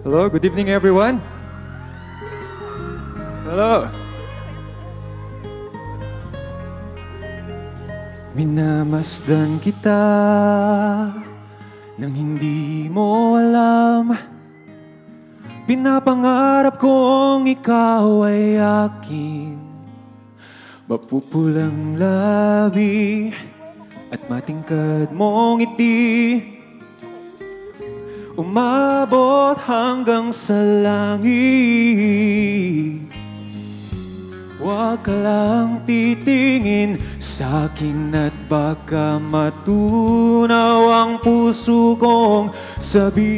Hello, good evening everyone. Hello. Minamasdan kita nang hindi mo alam. Pinapangarap kong ikaw ay akin. Mapupulang labi at matingkad mong ngiti, umabot hanggang sa langit. Huwag ka lang titingin sa'kin at baka matunaw ang puso kong sabi.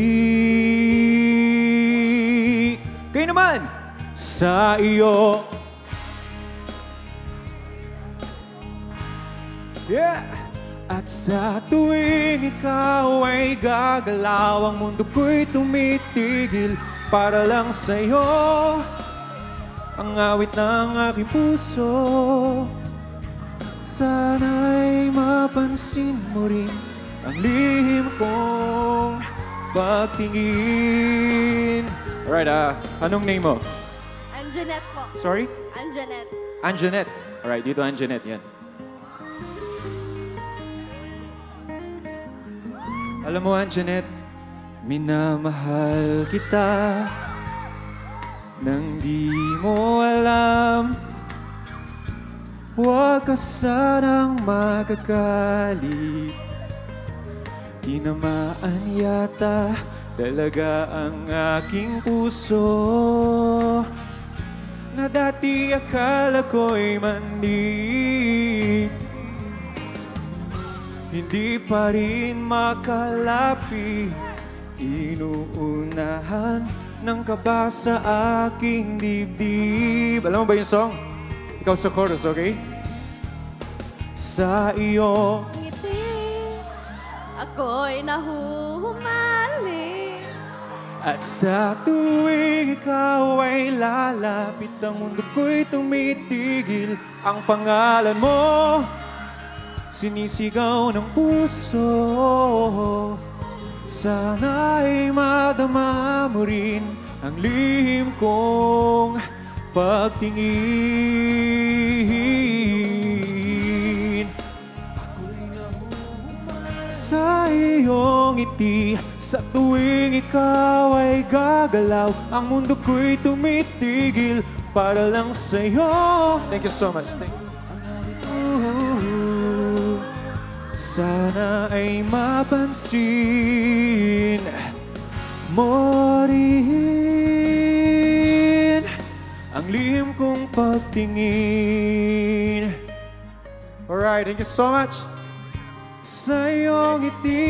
Kayo naman! Sa iyo. Yeah! At sa tuwing ikaw ay gagalaw, ang mundo ko'y tumitigil para lang sa'yo. Ang awit ng aking puso, sana'y mapansin mo rin ang lihim kong pagtingin. Alright, anong name mo? Anjanette po. Sorry? Anjanette. Anjanette. Alright, dito Anjanette, yan. Alam mo, Anjanette, minamahal kita nang di mo alam. Huwag ka sanang magagalit. Tinamaan yata talaga ang aking puso, na dati akala ko'y mandi. Hindi pa rin makalapit, inuunahan ng kaba sa aking dibdib. Alam mo ba yung song? Ikaw sa chorus, okay? Sa iyo Ngiti, ako'y nahuhumaling. at sa tuwing ikaw ay lalapit, ang mundo ko'y tumitigil. Ang pangalan mo sinisigaw ng puso, sana'y madama mo rin ang lihim kong pagtingin. Sa iyong ngiti, sa tuwing ikaw ay gagalaw, ang mundo ko'y tumitigil para lang sa'yo. Thank you so much. Thank you. Sana ay mapansin mo rin ang lihim kong pagtingin. Alright, thank you so much. Sa iyong ngiti.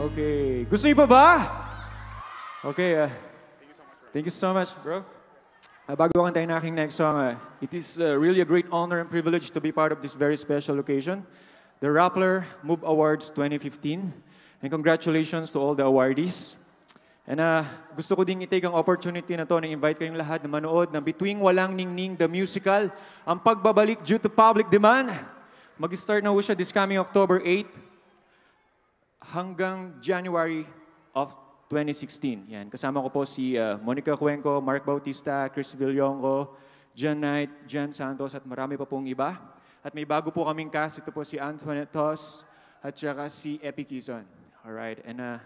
Okay, gusto niyo pa ba? Okay, thank you so much, bro. Bago kantahin na aking next song, it is really a great honor and privilege to be part of this very special occasion, the Rappler Move Awards 2015. And congratulations to all the awardees. And gusto ko ding i-take ang opportunity na to na invite kayong lahat na manood ng Bituing Walang Ningning the Musical, ang pagbabalik due to public demand. Mag-start na ho siya this coming October 8 hanggang January of 2016. Yan. Kasama ko po si Monica Cuenco, Mark Bautista, Chris Villongo, John Knight, Jan Santos, at marami pa pong iba. At may bago po kaming cast. Ito po si Antoinette Tos at saka si Epi Quizon. Alright. And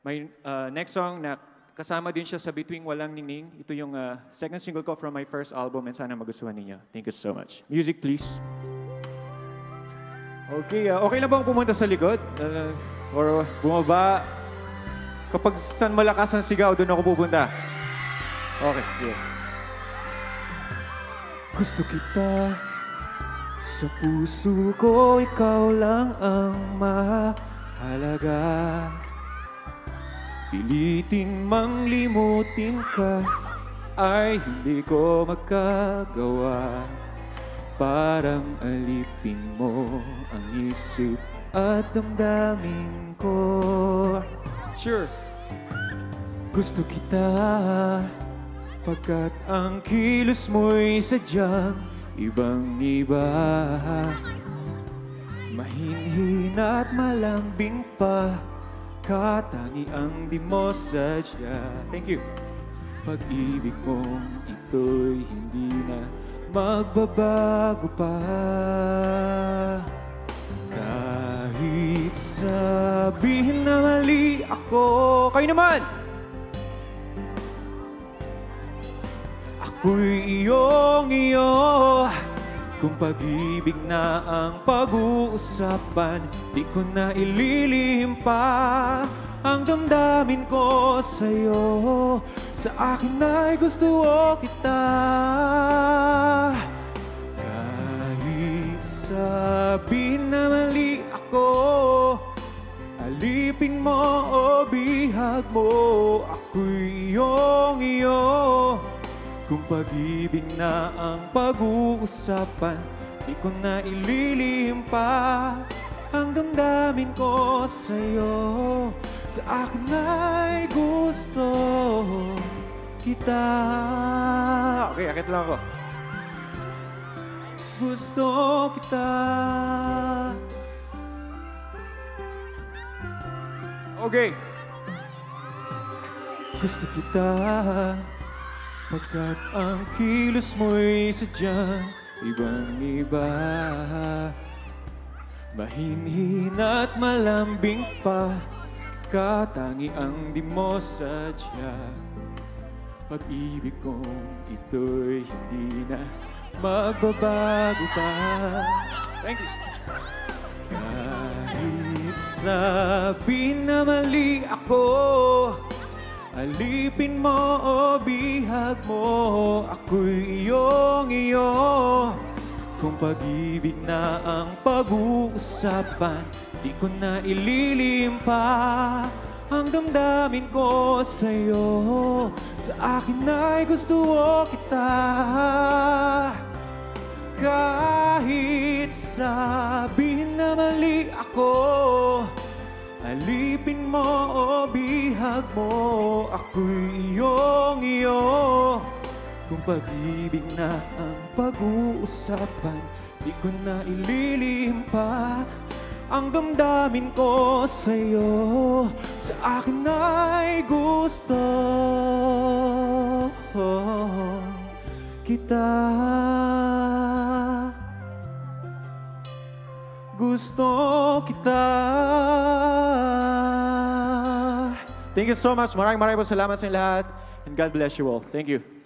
my next song na kasama din siya sa Bituing Walang Ningning. Ito yung second single ko from my first album and sana magustuhan ninyo. Thank you so much. Music, please. Okay, okay lang bang pumunta sa likod? Or bumaba? Kapag saan malakas ang sigaw, doon ako pupunta. Okay, yeah. Gusto kita, sa puso ko, ikaw lang ang mahalaga. Pilitin mang limutin ka, ay hindi ko magagawa. Parang alipin mo ang isip at damdamin ko. Sure. Gusto kita, pagkat ang kilos mo'y sadyang ibang-iba. Mahinhin at malambing pa, katangiang di mo sadya. Thank you. Pag-ibig kong ito'y hindi na magbabago pa. Kahit sabihin na mali ako. Kayo naman! Ako'y iyong-iyo. Kung pag-ibig na ang pag-uusapan, di ko na ililihim pa ang damdamin ko sa'yo. Sa akin ay gusto kita. Kahit sabihin na mali ako, alipin mo o bihag mo, ako'y iyong-iyo. Kung pag-ibig na ang pag-uusapan, di ko na ililihim pa ang damdamin ko sa'yo. Sa akin ay gusto kita. Okay, akit lang ako. Gusto kita. Okay. Gusto kita. Pagkat ang kilos mo'y sadyang ibang-iba. Mahinhin at malambing pa, katangiang di mo sadya. Pag-ibig kong ito'y hindi na magbabago pa. Thank you. Kahit sabihin na mali ako, alipin mo o bihag mo, ako'y iyong-iyo. Kung pag-ibig na ang pag-uusapan, di ko na ililihim pa ang damdamin ko sa'yo. Sa akin ay gusto kita. Kahit sabihin na mali ako, alipin mo o bihag mo, ako'y iyong-iyo. Kung pag-ibig na ang pag-uusapan, di ko na ililihim pa ang damdamin ko sa'yo. Sa akin ay gusto kita. Gusto kita. Thank you so much. Maraming salamat sa inyo lahat. And God bless you all. Thank you.